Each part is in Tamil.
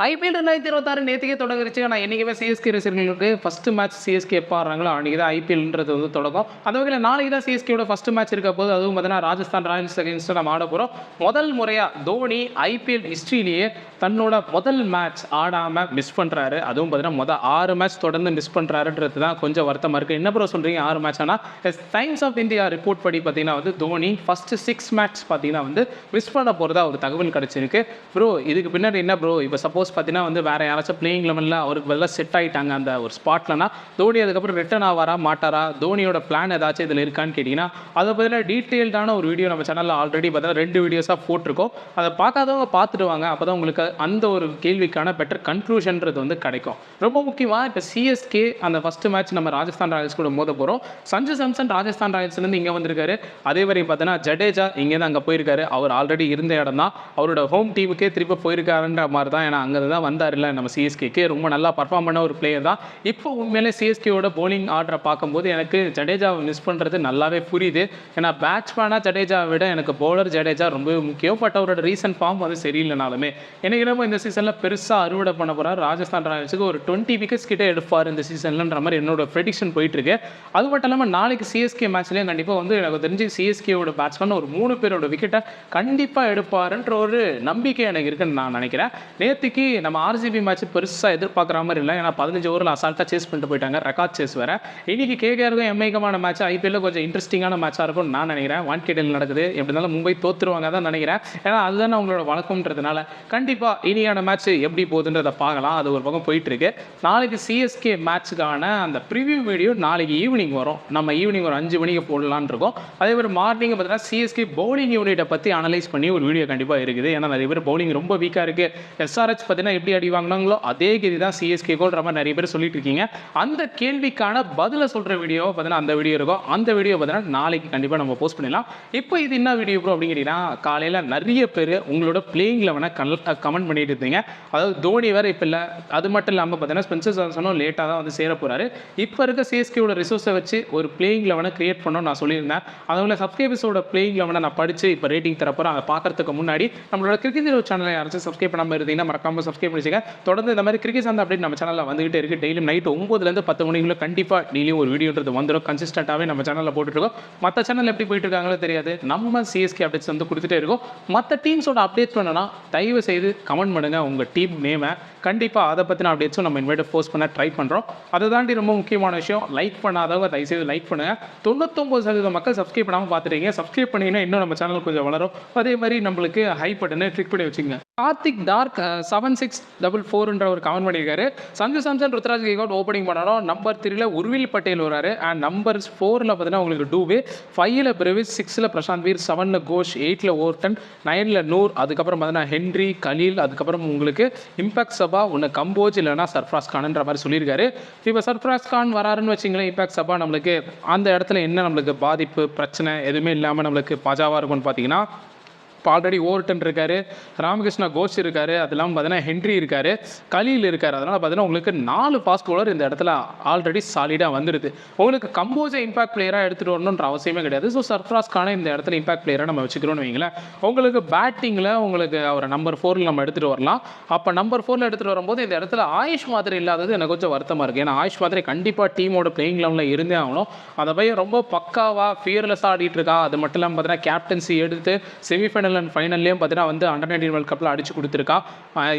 ஐபிஎல் 2026 நேத்துக்கே தொடங்கிருச்சு. ஆனா என்னைக்குமே சிஎஸ்கே ரசிகர்களுக்கு ஃபர்ஸ்ட் மேட்ச் சிஎஸ்கே எப்ப ஆடுறாங்களோ அன்னைக்கு தான் ஐபிஎல்ன்றது வந்து தொடங்கும். அந்த வகையில நாளைக்கு தான் சிஎஸ்கேவோட ஃபர்ஸ்ட் மேட்ச் இருக்க போது. அதுவும் பார்த்தீங்கன்னா ராஜஸ்தான் ராயல்ஸ் அகைன்ஸ்ட் நம்ம ஆட போறோம். முதல் முறையா தோனி ஐபிஎல் ஹிஸ்டரியிலேயே தன்னோட முதல் மேட்ச் ஆடாம மிஸ் பண்றாரு. அதுவும் பார்த்தீங்கன்னா மொத 6 மேட்ச் தொடர்ந்து மிஸ் பண்றாருன்றது தான் கொஞ்சம் வருத்தமா இருக்கு. என்ன ப்ரோ சொல்றீங்க 6 மேட்ச் ஆனா? டைம்ஸ் ஆஃப் இந்தியா ரிப்போர்ட் படி பார்த்தீங்கன்னா வந்து தோனி ஃபர்ஸ்ட் 6 மேட்ச் பார்த்தீங்கன்னா வந்து மிஸ் பண்ண போறதா ஒரு தகவல் கிடைச்சிருக்கு. ப்ரோ இதுக்கு பின்னாடி என்ன ப்ரோ? இப்போ சப்போஸ் பார்த்தீங்கன்னா வந்து வேறு யாராச்சும் பிளேயிங் லெவலில் அவருக்கு பதிலாக செட் ஆகிட்டாங்க அந்த ஒரு ஸ்பாட்லனா தோனி அதுக்கப்புறம் ரிட்டர்ன் ஆவாரா மாட்டாரா, தோனியோட பிளான் ஏதாச்சும் இதில் இருக்கான்னு கேட்டிங்கன்னா அதை பற்றின டீட்டெயில்டான ஒரு வீடியோ நம்ம சேனலில் ஆல்ரெடி பார்த்தீங்கன்னா 2 வீடியோஸாக போட்டிருக்கோம். அதை பார்க்காதவங்க பார்த்துடுவாங்க. அப்போ தான் உங்களுக்கு அந்த ஒரு கேள்விக்கான பெட்டர் கன்க்ளூஷன்றது வந்து கிடைக்கும். ரொம்ப முக்கியமாக இப்போ சிஎஸ்கே அந்த ஃபஸ்ட்டு மேட்ச் நம்ம ராஜஸ்தான் ராயல்ஸ் கூட மோத போகிறோம். சஞ்சு சாம்சன் ராஜஸ்தான் ராயல்ஸ்லேருந்து இங்கே வந்திருக்காரு. அதே வரையும் பார்த்தீங்கன்னா ஜடேஜா இங்கே தான் அங்கே போயிருக்காரு. அவர் ஆல்ரெடி இருந்த இடம் தான், அவரோட ஹோம் டீமுக்கே திருப்பி போயிருக்காருன்ற மாதிரி தான். ஏன்னா அங்கே தான் வந்தார்ல நம்ம சிஎஸ்கேக்கு, ரொம்ப நல்லா பர்ஃபார்ம் பண்ண ஒரு பிளேயர் தான். இப்போ உண்மையிலே சிஎஸ்கேவோட போலிங் ஆர்டரை பார்க்கும்போது எனக்கு ஜடேஜாவை மிஸ் பண்ணுறது நல்லாவே புரியுது. ஏன்னா பேட்ஸ்மேனாக ஜடேஜாவை விட எனக்கு பவுலர் ஜடேஜா ரொம்ப முக்கியம். பட் அவரோட ரீசன்ட் ஃபார்ம் வந்து சரியில்லைனாலுமே எனக்கு என்னமோ இந்த சீசனில் பெருசாக அறுவடை பண்ண போகிறார். ராஜஸ்தான் ராயல்ஸுக்கு ஒரு 20 விக்கெட்ஸ் கிட்டே எடுப்பார் இந்த சீசன்லன்ற மாதிரி என்னோட ப்ரெடிக்ஷன் போயிட்டு இருக்கு. அது மட்டும் இல்லாமல் நாளைக்கு சிஎஸ்கே மேட்ச்லேயும் கண்டிப்பாக வந்து எனக்கு தெரிஞ்சு சிஎஸ்கேவோட பேட்ஸ்மேன் ஒரு 3 பேரோட விக்கெட்டை கண்டிப்பாக எடுப்பாருன்ற ஒரு நம்பிக்கை எனக்கு இருக்குன்னு நான் நினைக்கிறேன். நேற்றுக்கு நம்ம ஆர்சிபி மேட்ச் பெருசாக எதிர்பார்க்குற மாதிரி இல்லை. ஏன்னா 15 ஓவரில் அசால்ட்டாக சேஸ் பண்ணிட்டு போயிட்டாங்க, ரெக்கார்ட் சேஸ் வேறு. இன்னைக்கு கேகேஆருக்கும் எம்ஐக்குமான மேட்ச் ஐபிஎல்ல கொஞ்சம் இன்ட்ரெஸ்டிங்கான மேட்சாக இருக்கும்னு நான் நினைக்கிறேன். வான்கேடில் நடக்குது, எப்படி இருந்தாலும் மும்பை தோற்றுருவாங்க தான் நினைக்கிறேன். ஏன்னா அதுதான் அவங்களோட வழக்கம்ன்றதுனால கண்டிப்பாக இனியான மேட்ச் எப்படி போகுதுன்றதை பார்க்கலாம். அது ஒரு பக்கம் போயிட்டு இருக்கு. நாளைக்கு சிஎஸ்கே மேட்ச்சுக்கான அந்த ப்ரிவியூ வீடியோ நாளைக்கு ஈவினிங் வரும். நம்ம ஈவினிங் ஒரு 5 மணிக்கு போடலான்னு இருக்கோம். அதே மாதிரி மார்னிங் பார்த்தீங்கன்னா சிஎஸ்கே பவுலிங் யூனிட்டை பற்றி அனலைஸ் பண்ணி ஒரு வீடியோ கண்டிப்பாக இருக்குது. ஏன்னா நிறைய பேர் பவுலிங் ரொம்ப வீக்காக இருக்குது. எஸ்ஆர்ஹெச் பார்த்தீங்கன்னா எப்படி அடி வாங்கினாங்களோ அதே கேதி தான் சிஎஸ்கேக்கோன்ற மாதிரி நிறைய பேர் சொல்லிட்டு இருக்கீங்க. அந்த கேள்விக்கான பதிலை சொல்கிற வீடியோ பார்த்தீங்கன்னா அந்த வீடியோ இருக்கும். அந்த வீடியோ பார்த்தீங்கன்னா நாளைக்கு கண்டிப்பாக நம்ம போஸ்ட் பண்ணிடலாம். இப்போ இது என்ன வீடியோ ப்ரோ அப்படிங்கிறீங்கன்னா, காலையில் நிறைய பேர் உங்களோட பிளேயிங் லெவனை கமெண்ட் பண்ணிட்டு இருந்தீங்க. அதாவது தோனி வேறு இப்போ இல்லை, அது மட்டும் இல்லாமல் பார்த்தீங்கன்னா ஸ்பென்சர் ஜான்சனும் லேட்டாக தான் வந்து சேர போகிறாரு. இப்போ இருக்க சிஎஸ்கேவோட ரிசோர்ஸை வச்சு ஒரு பிளேயிங் லெவனை கிரியேட் பண்ணணும்னு நான் சொல்லியிருந்தேன். அதனால சப்ஸ்கிரைபர்ஸோட பிளேயிங் லெவனை நான் படித்து இப்போ ரேட்டிங் தரப்போகிறேன். அதை பார்க்கறதுக்கு முன்னாடி நம்மளோட கிரிக்கெட் சேனலை யாராச்சும் சப்ஸ்கிரைப் பண்ணாமல் இருந்தீங்கன்னா மறக்காமல் சப்ஸ்கிரைப் பண்ணிச்சுங்க. தொடர்ந்து இந்த மாதிரி கிரிக்கெட் சார்ந்த அப்டேட் நம்ம சேனலில் வந்துகிட்டே இருக்குது. டெய்லியும் நைட்டு 9லேருந்து 10 மணிக்குள்ள கண்டிப்பாக டெய்லியும் ஒரு வீடியோன்றது வந்துடும். கன்சிஸ்டண்ட்டாகவே நம்ம சேனலில் போட்டுருக்கோம். மற்ற சேனல் எப்படி போயிட்டு இருக்காங்களோ தெரியாது, நம்ம சிஎஸ்கே அப்டேட்ஸ் வந்து கொடுத்துட்டே இருக்கோம். மற்ற டீம்ஸோட அப்டேட்ஸ் வேணும்னா தயவு செய்து கமெண்ட் பண்ணுங்கள் உங்கள் டீம் நேமை. கண்டிப்பாக அதை பற்றின அப்டேட்ஸும் நம்ம இனிமேட்டு போஸ்ட் பண்ண ட்ரை பண்ணுறோம். அதை தாண்டி ரொம்ப முக்கியமான விஷயம், லைக் பண்ணாதவங்க தயவுசெய்து லைக் பண்ணுங்கள். 99% மக்கள் சப்ஸ்கிரைப் பண்ணாமல் பார்த்துட்டீங்க. சப்ஸ்கிரைப் பண்ணிங்கன்னா இன்னும் நம்ம சேனல் கொஞ்சம் வளரும். அதே மாதிரி நம்மளுக்கு ஹை பட்டனை கிளிக் பண்ணி வச்சுங்க. கார்த்திக் டார்க் 7644ன்ற ஒரு கமெண்ட் பண்ணியிருக்காரு. சஞ்சு சாம்சன் ருத்ராஜ் கெய்க்வாட் ஓப்பனிங் பண்ணணும். நம்பர் 3ல உர்வில் பட்டேல் வராரு. அண்ட் நம்பர் 4ல பார்த்தீங்கன்னா உங்களுக்கு டூவே, 5ல பிரவிஸ், 6ல பிரசாந்த் வீர், 7ல கோஷ், 8ல ஓர்டன், 9ல நூர், அதுக்கப்புறம் பார்த்தீங்கன்னா ஹென்ரி, கலீல், அதுக்கப்புறம் உங்களுக்கு இம்பாக்ட் சபா, ஒன்று கம்போஜ் இல்லைனா சர்ஃப்ராஸ் கான்ன்ற மாதிரி சொல்லியிருக்காரு. இப்போ சர்ஃப்ராஸ் கான் வராருன்னு வச்சிங்களேன், இம்பாக்ட் சபா நம்மளுக்கு அந்த இடத்துல என்ன நம்மளுக்கு பாதிப்பு பிரச்சனை எதுவுமே இல்லாமல் நம்மளுக்கு பாஜாவாக இருக்கும்னு பார்த்தீங்கன்னா, இப்போ ஆல்ரெடி ஓவர்டன் இருக்கார், ராமகிருஷ்ணா கோஷ் இருக்கார், அது இல்லாமல் பார்த்தீங்கன்னா ஹென்ரி இருக்கார், கலீல் இருக்கார். அதனால் பார்த்தீங்கன்னா உங்களுக்கு 4 ஃபாஸ்ட் பவுலர் இந்த இடத்துல ஆல்ரெடி சாலிடாக வந்துடுது. உங்களுக்கு கம்போஸை இம்பாக்ட் பிளேயராக எடுத்துகிட்டு வரணுன்ற அவசியமே கிடையாது. ஸோ சர்ஃப்ராஸ் கானை இந்த இடத்துல இம்பாக்ட் பிளேயராக நம்ம வச்சுக்கிறோன்னு வைங்களேன். உங்களுக்கு பேட்டிங்கில் உங்களுக்கு அவரை நம்பர் 4ல் நம்ம எடுத்துகிட்டு வரலாம். அப்போ நம்பர் 4ல் எடுத்துகிட்டு வரும்போது இந்த இடத்துல ஆயுஷ் மாதிரி இல்லாதது எனக்கு கொஞ்சம் வருத்தமாக இருக்குது. ஏன்னா ஆயுஷ் மாதிரி கண்டிப்பாக டீமோட பிளேயிங் லெவலில் இருந்தே ஆகணும். அதை போய் ரொம்ப பக்காவாக ஃபியர்லெஸ்ஸாக ஆடிட்டு இருக்கா. அது மட்டும் இல்லாமல் பார்த்தீங்கன்னா கேப்டன்சி எடுத்து செமிஃபைனல் அண்ட் ஃபைனல்லையும் பார்த்தீங்கன்னா வந்து அண்டர்-19 வேர்ல்ட் கப்பில் அடிச்சு கொடுத்துருக்கா.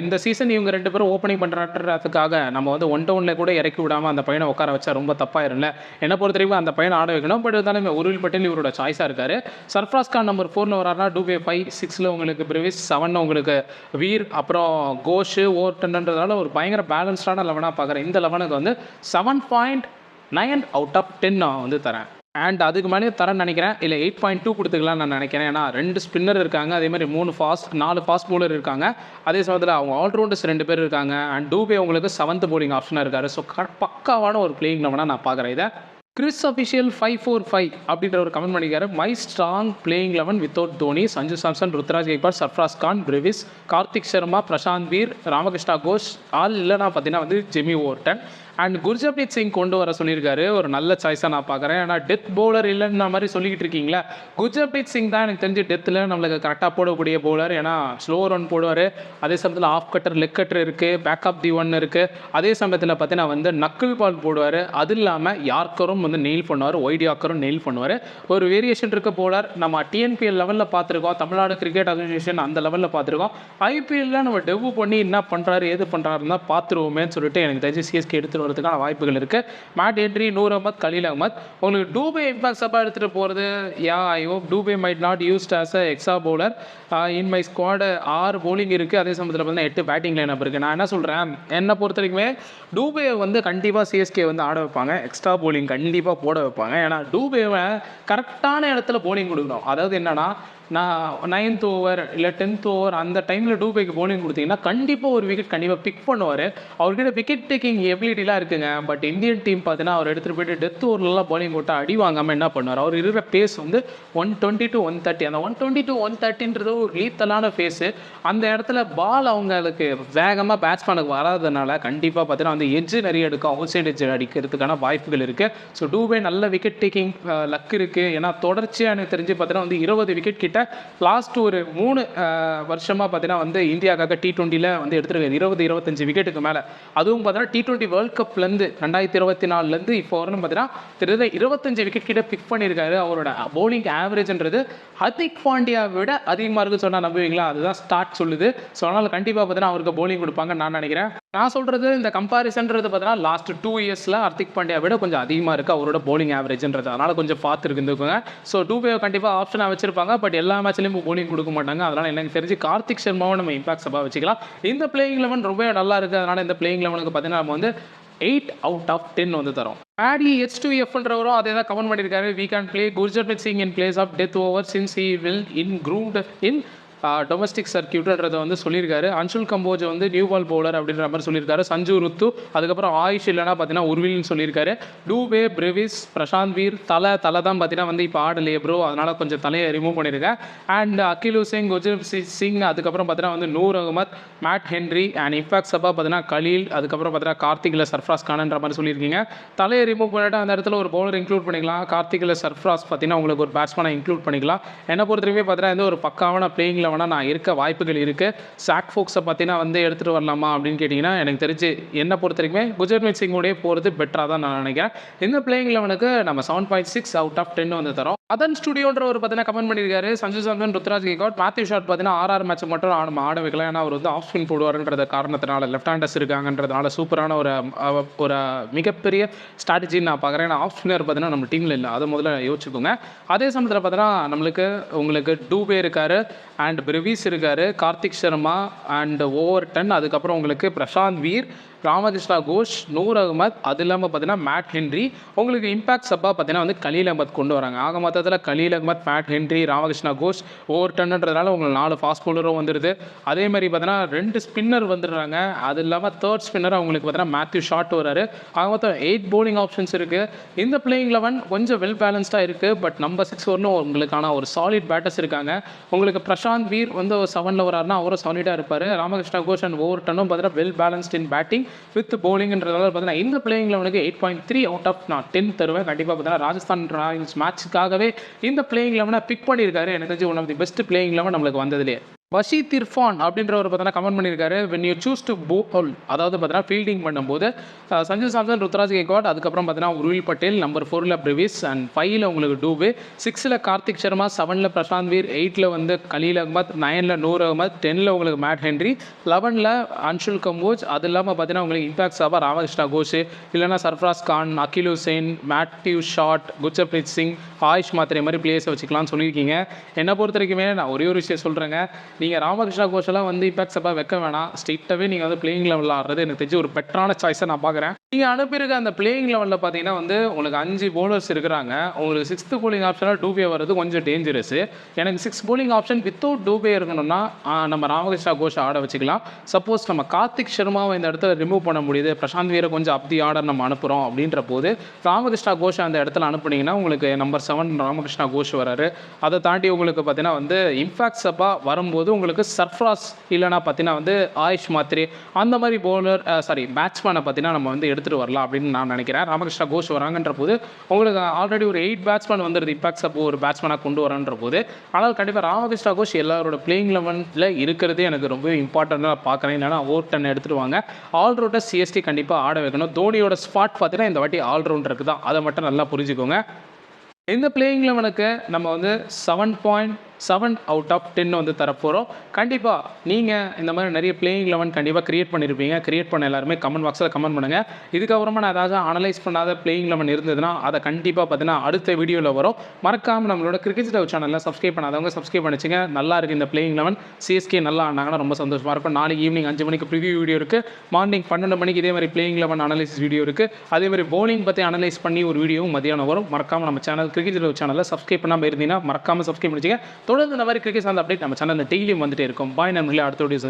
இந்த சீசன் இவங்க 2 பேரும் ஓப்பனிங் பண்ணுறதுக்காக நம்ம வந்து 1-1 கூட இறக்கி விடாமல் அந்த பையனை உட்கார வச்சா ரொம்ப தப்பாயிரும்ல. என்ன பொறுத்த வரைக்கும் அந்த பையனை ஆட வைக்கணும். பட் இருந்தாலும் உருவில் பட்டேல் இவரோட சாய்ஸாக இருக்காரு. சர்ஃப்ராஸ் கான் நம்பர் 4ல் வராருனா டூபே 5, 6ல் உங்களுக்கு பிரவிஸ், 7ல் உங்களுக்கு வீர், அப்புறம் கோஷ், ஓர்டன்றதுனால ஒரு பயங்கர பேலன்ஸ்டான லெவனாக பார்க்குறேன். இந்த லெவனுக்கு வந்து 7.9 அவுட் ஆஃப் 10 நான் வந்து தரேன். அண்ட் அதுக்கு மேலே தரேன்னு நினைக்கிறேன். இல்லை 8.2 கொடுத்துக்கலாம்னு நான் நினைக்கிறேன். ஏன்னா 2 ஸ்பின்னர் இருக்காங்க, அதே மாதிரி 4 ஃபாஸ்ட் பவுலர் இருக்காங்க. அதே சமயத்தில் அவங்க ஆல்ரவுண்டர்ஸ் 2 பேர் இருக்காங்க. அண்ட் டூபே உங்களுக்கு 7th போலிங் ஆப்ஷனாக இருக்காரு. ஸோ பக்காவான ஒரு பிளேயிங் லெவனாக நான் பார்க்குறேன். இதை கிறிஸ் அஃபிஷியல் 545 அப்படின்ற ஒரு கமெண்ட் பண்ணிக்காரு. My strong playing eleven without Dhoni, Sanju Samson, Ruturaj Gaikwad, Sarfaraz Khan, Brevis, Karthik Sharma, Prashant Veer, Ramakrishna Ghosh ஆல் இல்லைனா பார்த்தீங்கன்னா வந்து Jamie Overton. And Gurjapreet Singh கொண்டு வர சொல்லியிருக்காரு. ஒரு நல்ல சாய்ஸாக நான் பார்க்குறேன். ஏன்னா டெத் பவுலர் இல்லைன்ற மாதிரி சொல்லிக்கிட்டு இருக்கீங்களா, குர்ஜப்ரீத் சிங் தான் எனக்கு தெரிஞ்சு டெத்தில் நம்மளுக்கு கரெக்டாக போடக்கூடிய பவுலர். ஏன்னா ஸ்லோ ரன் போடுவார், அதே சமயத்தில் ஆஃப் கட்டர் லெக் கட்டர் இருக்குது, பேக்கப் தி ஒன் இருக்குது, அதே சமயத்தில் பார்த்தீங்கன்னா வந்து நக்கிள் பால் போடுவார். அது இல்லாமல் யார்க்கரும் வந்து நெயில் பண்ணுவார், ஒய்ட் யார்க்கரும் நெயில் பண்ணுவார். ஒரு வேரியேஷன் இருக்க பவுலர். நம்ம டிஎன்பிஎல் லெவலில் பார்த்துருக்கோம், தமிழ்நாடு கிரிக்கெட் அசோசியேஷன் அந்த லெவலில் பார்த்துருக்கோம். ஐபிஎல்ல நம்ம டெவ் பண்ணி என்ன பண்ணுறாரு ஏது பண்ணுறாருன்னு தான் பார்த்துருவோமேன்னு சொல்லிட்டு எனக்கு தெரிஞ்சு சிஎஸ்கே எடுத்துகிட்டு வரதுக்கான வாய்ப்புகள் இருக்குது. Matt Henry, Noor Ahmad, Khaleel Ahmed. உங்களுக்கு டூபே இம்பாக்ட் சப்பா எடுத்துகிட்டு போகிறது. I hope Dube might not used as a extra bowler in my squad. 6 bowling இருக்குது, அதே சமயத்தில் பார்த்தீங்கன்னா 8 பேட்டிங் லைனப் இருக்குது. நான் என்ன சொல்கிறேன், என்னை பொறுத்த வரைக்குமே டூபே வந்து கண்டிப்பாக சிஎஸ்கே வந்து ஆட வைப்பாங்க, எக்ஸ்ட்ரா போலிங் கண்டிப்பாக போட வைப்பாங்க. ஏன்னா டூபேவை கரெக்டான இடத்துல போலிங் கொடுக்கணும். அதாவது என்னென்னா, நான் 9th ஓவர் இல்லை 10th ஓவர் அந்த டைமில் டூபேக்கு போலிங் கொடுத்தீங்கன்னா கண்டிப்பாக ஒரு விக்கெட் கண்டிப்பாக பிக் பண்ணுவார். அவர்கிட்ட விக்கெட் டேக்கிங் எபிலிட்டிலாம் இருக்குங்க. பட் இந்தியன் டீம் பார்த்தீங்கன்னா அவர் எடுத்துகிட்டு போய்ட்டு டெத் ஓவர்லாம் போலிங் போட்டால் அடி வாங்காமல் என்ன பண்ணுவார், அவர் இருக்கிற பேஸ் வந்து 120 to 130. அந்த 120 to 130ன்றது ஒரு லீத்தலான ஃபேஸு. அந்த இடத்துல பால் அவங்களுக்கு வேகமாக பேட்ஸ்மேனுக்கு வராதனால கண்டிப்பாக பார்த்தீங்கன்னா வந்து எட்ஜு நிறைய எடுக்கும், அவுட் சைட் எட்ஜ் அடிக்கிறதுக்கான வாய்ப்புகள் இருக்குது. ஸோ டூபே நல்ல விக்கெட் டேக்கிங் லக் இருக்குது. ஏன்னா தொடர்ச்சியாக எனக்கு தெரிஞ்சு பார்த்தீங்கன்னா வந்து 20 விக்கெட் கிட்ட லாஸ்ட் ஒரு 3 வருஷமாக பார்த்தீங்கன்னா வந்து இந்தியாவுக்காக T20ல வந்து எடுத்துருக்காரு 20-25 விக்கெட்டுக்கு மேலே. அதுவும் பார்த்தீங்கன்னா T20 வேர்ல்ட் கப்லேருந்து 2024 இப்போ வரணும் பார்த்தீங்கன்னா 25 விக்கெட் கிட்ட பிக் பண்ணியிருக்காரு. அவரோட பவுலிங் ஆவரேஜ்ன்றது ஹர்திக் பாண்டியா விட அதிகமாக இருக்குன்னு சொன்னால் நம்புவீங்களா? அதுதான் ஸ்டார்ட் சொல்லுது. ஸோ அதனால் கண்டிப்பாக பார்த்தீங்கன்னா அவருக்கு பவுலிங் கொடுப்பாங்கன்னு நான் நினைக்கிறேன். நான் சொல்கிறது இந்த கம்பாரிசன்றது பார்த்தீங்கன்னா லாஸ்ட் 2 இயர்ஸில் ஹர்திக் பாண்டியா விட கொஞ்சம் அதிகமாக இருக்குது அவரோட பவுலிங் ஆவரேஜ்ன்றது. அதனால் கொஞ்சம் பார்த்துருக்குங்க. ஸோ டூபே கண்டிப்பாக ஆப்ஷனாக வச்சிருப்பாங்க. பட் எல்லா மேட்ச்லையும் பவுலிங் கொடுக்க மாட்டாங்க. அதனால் எனக்கு தெரிஞ்சு கார்த்திக் சர்மாவும் நம்ம இம்பாக்ட் சப்பா வச்சுக்கலாம். இந்த பிளேயிங் 11 ரொம்ப நல்லா இருக்குது. அதனால் இந்த பிளேயிங் 11க்கு பார்த்தீங்கன்னா நம்ம வந்து 8 out of 10 வந்து தரோம். ஆடி H2Fன்றவரும் அதே தான் கமெண்ட் பண்ணியிருக்காரு. We can play Gurjapreet Singh in place of death over since he will in groomed in domestic சர்க்கியூட்ன்றதை வந்து சொல்லியிருக்காரு. அன்சுல் கம்போஜ் வந்து நியூ பால் பவுலர் அப்படின்ற மாதிரி சொல்லியிருக்காரு. சஞ்சு ருத்து, அதுக்கப்புறம் ஆயுஷ் இல்லைனா பார்த்தீங்கன்னா உர்வில்னு சொல்லியிருக்காரு. டூபே, பிரெவிஸ், பிரசாந்த் வீர், தலை தான் பார்த்தீங்கன்னா வந்து இப்போ ஆடலையே ப்ரோ, அதனால் கொஞ்சம் தலையை ரிமூவ் பண்ணியிருக்கேன். அண்ட் அகிலு சிங், குர்ஜப்ரீத் சிங், அதுக்கப்புறம் பார்த்தீங்கன்னா வந்து Noor Ahmad, Matt Henry and impact சப்பா பார்த்தீங்கன்னா கலீல், அதுக்கப்புறம் பார்த்தீங்கன்னா கார்த்திகில் சர்ஃப்ராஸ் கான்ன்ற மாதிரி சொல்லியிருக்கீங்க. தலையை ரிமூவ் பண்ணிவிட்டு அந்த இடத்துல ஒரு பவுலர் இன்க்ளூட் பண்ணிக்கலாம். கார்த்திகில் சர்ஃப்ராஸ் பார்த்தீங்கன்னா உங்களுக்கு ஒரு பேட்ஸ்மேனை இன்க்ளூட் பண்ணிக்கலாம். என்னை பொறுத்தவரைக்கும் பார்த்தீங்கன்னா வந்து ஒரு பக்காவான பிளேயிங்கில் வேணால் நான் இருக்க வாய்ப்புகள் இருக்குது. சாக் ஃபோக்ஸை பார்த்தீங்கன்னா வந்து எடுத்துகிட்டு வரலாமா அப்படின்னு கேட்டிங்கன்னா எனக்கு தெரிஞ்சு என்னை பொறுத்த வரைக்கும் குர்ஜப்ரீத் சிங்கோடய போகிறது பெட்டராக தான் நான் நினைக்கிறேன். இந்த பிளேயிங் 11க்கு நம்ம 7.6 out of 10 வந்து தரோம். அதன் ஸ்டுடியோன்ற ஒரு பார்த்தீங்கன்னா கமெண்ட் பண்ணியிருக்காரு. சஞ்சு சாம்சன், ருத்ராஜ் கெய்க்வாட், மேத்யூ ஷாட் பார்த்தீங்கன்னா RR மேட்ச் மட்டும் நம்ம ஆட வைக்கலாம். ஏன்னா அவர் வந்து ஆஃப் ஸ்பின் போடுவார்ன்ற காரணத்தினால, லெஃப்ட் ஹேண்டர்ஸ் இருக்காங்கன்றதுனால சூப்பரான ஒரு மிகப்பெரிய ஸ்ட்ராட்டஜின்னு நான் பார்க்குறேன். ஏன்னா ஆஃப் ஸ்பின்னர் பார்த்தீங்கன்னா நம்ம டீமில் இல்லை, அதை முதல்ல யோசிச்சுக்கோங்க. அதே சமயத்தில் பார்த்தீங்கன்னா உங்களுக்கு டூபே இருக்கார், அண்ட் பிரெவிஸ் இருக்காரு, கார்த்திக் சர்மா அண்ட் ஓவர்டன், அதுக்கப்புறம் உங்களுக்கு பிரசாந்த் வீர், ராமகிருஷ்ணா கோஷ், நூர் அகமத், அது இல்லாமல் பார்த்தீங்கன்னா மேட் ஹென்ரி. உங்களுக்கு இம்பாக்ட் சப்பா பார்த்தீங்கன்னா வந்து கலீல் அகமத் கொண்டு வராங்க. ஆக மொத்தத்தில் கலீல் அகமத், மேட் ஹென்ரி, ராமகிருஷ்ணா கோஷ், ஓவர்டன்ன்றதுனால உங்களுக்கு 4 ஃபாஸ்ட் பவுலரும் வந்துடுது. அதே மாதிரி பார்த்தீங்கன்னா 2 ஸ்பின்னர் வந்துடுறாங்க. அது இல்லாமல் தேர்ட் ஸ்பின்னர் அவங்களுக்கு பார்த்தீங்கன்னா மேத்யூ ஷாட் வராரு. ஆக மொத்தம் 8 bowling ஆப்ஷன்ஸ் இருக்குது. இந்த பிளேயிங் 11 கொஞ்சம் வெல் பேலன்ஸ்டாக இருக்குது. பட் நம்பர் 6 வரணும் உங்களுக்கான ஒரு சாலிட் பேட்டர்ஸ் இருக்காங்க. உங்களுக்கு பிரசாந்த் வீர் வந்து 7ல் வராருன்னா அவரும் சாலிடாக இருப்பார். ராமகிருஷ்ணா கோஷ் அண்ட் ஓவர்டனும் பார்த்தீங்கன்னா well balanced in batting with பவுலிங்ன்றதால பார்த்தீங்கன்னா இந்த பிளேயிங் 11க்கு 8.3 out of 10 தருவேன். கண்டிப்பாக பார்த்தீங்கன்னா ராஜஸ்தான் ராயல்ஸ் மேட்சுக்காகவே இந்த பிளேயிங் 11 பிக் பண்ணியிருக்காரு. எனக்கு தெரிஞ்சு one of the best playing 11 நம்மளுக்கு வந்ததுலேயே. வஷீத் இர்ஃபான் அப்படின்றவர் பார்த்தீங்கன்னா கமெண்ட் பண்ணியிருக்காரு. When you choose to bowl, அதாவது பார்த்தீங்கன்னா ஃபீல்டிங் பண்ணும்போது சஞ்சு சாம்சன், ருத்ராஜ் கெய்க்வாட், அதுக்கப்புறம் பார்த்தீங்கன்னா உர்வில் பட்டேல், நம்பர் 4ல் பிரெவிஸ் அண்ட் 5ல் உங்களுக்கு டூபே, 6ல் கார்த்திக் சர்மா, 7ல் பிரசாந்த் வீர், 8ல் வந்து கலீல் அகமத், 9ல் நூர் அகமத், 10ல் உங்களுக்கு மேட் ஹென்ரி, 11ல் அன்சுல் கம்போஜ், அது இல்லாமல் பார்த்தீங்கன்னா உங்களுக்கு இம்பாக்ட் சாபா ராமகிருஷ்ணா கோஷ், இல்லைனா சர்ஃப்ராஸ் கான், அகில் ஹுசைன், மேத்யூ ஷாட், குர்ஜப்ரீத் சிங், ஆயுஷ் மாத்திரை மாதிரி பிளேயர்ஸை வச்சுக்கலாம்னு சொல்லியிருக்கீங்க. என்னை பொறுத்த வரைக்குமே நான் ஒரே ஒரு விஷயம் சொல்கிறேங்க, நீங்கள் ராமகிருஷ்ணா கோஷெல்லாம் வந்து இம்பாக்ட் சப்பா வைக்க வேணாம். ஸ்ட்ரெயிட்டாகவே நீங்கள் வந்து பிளேயிங் லெவலில் ஆடுறது எனக்கு தெரிஞ்சு ஒரு பெட்டரான சாய்ஸை நான் பார்க்குறேன். நீங்கள் அனுப்பியிருக்க அந்த பிளேயிங் லெவலில் பார்த்தீங்கன்னா வந்து உங்களுக்கு 5 bowlers இருக்கிறாங்க. உங்களுக்கு 6th bowling ஆப்ஷனாக டூபே வர்றது கொஞ்சம் டேஞ்சரஸு. எனக்கு 6 bowling ஆப்ஷன் வித்தவுட் டூபே இருக்கணும்னா நம்ம ராமகிருஷ்ணா கோஷை ஆட வச்சுக்கலாம். சப்போஸ் நம்ம கார்த்திக் சர்மாவை இந்த இடத்துல ரிமூவ் பண்ண முடியுது, பிரசாந்த் வீரை கொஞ்சம் அப்படி ஆர்டர் நம்ம அனுப்புகிறோம் அப்படின்ற போது ராமகிருஷ்ணா கோஷை அந்த இடத்துல அனுப்புனீங்கன்னா உங்களுக்கு நம்பர் 7 ராமகிருஷ்ணா கோஷ் வராரு. அதை தாண்டி உங்களுக்கு பார்த்தீங்கன்னா வந்து இம்பாக்ட் சப்பா வரும்போது உங்களுக்கு சர்ஃப்ராஸ் இல்லைனா பார்த்தீங்கன்னா வந்து ஆயுஷ் மாத்திரை அந்த மாதிரி பேட்ஸ்மேனை பார்த்தீங்கன்னா நம்ம வந்து எடுத்துகிட்டு வரலாம் அப்படின்னு நான் நினைக்கிறேன். ராமகிருஷ்ணா கோஷ் வராங்கன்ற போது உங்களுக்கு ஆல்ரெடி ஒரு 8 பேட்ஸ்மேன் வந்துடுது. இம்பாக்ட் சப் ஒரு பேட்ஸ்மேனாக கொண்டு வரன்ற போது, ஆனால் கண்டிப்பாக ராமகிருஷ்ணா கோஷ் எல்லாரோட பிளேயிங் 11ல் இருக்கிறதே எனக்கு ரொம்ப இம்பார்ட்டண்ட்டாக பார்க்குறேன். இல்லைனா ஓவர் 10 எடுத்துகிட்டு வாங்க. ஆல்ரவுண்டர் சிஎஸ்டி கண்டிப்பாக ஆட வைக்கணும். தோனியோட ஸ்பாட் பார்த்தீங்கன்னா இந்த வாட்டி ஆல்ரவுண்டருக்கு தான். அதை மட்டும் நல்லா புரிஞ்சுக்கோங்க. இந்த பிளேயிங் 11க்கு நம்ம வந்து 7.7 அவுட் ஆஃப் 10 வந்து தரப்போகிறோம். கண்டிப்பாக நீங்கள் இந்த மாதிரி நிறைய பிளேயிங் 11 கண்டிப்பாக கிரியேட் பண்ணியிருப்பீங்க. கிரியேட் பண்ண எல்லாருமே கமெண்ட் பாக்ஸில் கமெண்ட் பண்ணுங்கள். இதுக்கப்புறமா நான் ஏதாவது அனலைஸ் பண்ணாத பிளேயிங் 11 இருந்ததுன்னா அதை கண்டிப்பாக பார்த்தீங்கன்னா அடுத்த வீடியோவில் வரும். மறக்காமல் நம்மளோட கிரிக்கெட் லவ் சேனலில் சப்ஸ்கிரைப் பண்ணாதவங்க சப்ஸ்கிரைப் பண்ணிச்சுங்க. நல்லா இருக்குது இந்த பிளேயிங் 11. சிஎஸ்கே நல்லா ஆனாங்கன்னா ரொம்ப சந்தோஷமாக இருக்கும். நாளைக்கு ஈவினிங் 5 மணிக்கு ப்ரிவியூ வீடியோ இருக்குது. மார்னிங் 12 மணிக்கு இதே மாதிரி பிளேயிங் 11 அனலைசிஸ் வீடியோ இருக்குது. அதே மாதிரி பவுலிங் பற்றி அனலைஸ் பண்ணி ஒரு வீடியோவும் மதியானம் வரும். மறக்காமல் நம்ம சேனல் கிரிக்கெட் லவ் சேனலில் சப்ஸ்கிரைப் பண்ணாமல் இருந்தீங்கன்னா மறக்காமல் சப்ஸ்கிரைப் பண்ணிச்சுங்க. தொடர்ந்து இந்த மாதிரி கிரிக்கெட் சார்ந்த அப்டேட் நம்ம சேனலில் டெய்லியும் வந்துட்டே இருக்கும். பாய் நண்பர்களே, அடுத்த வீடியோஸ்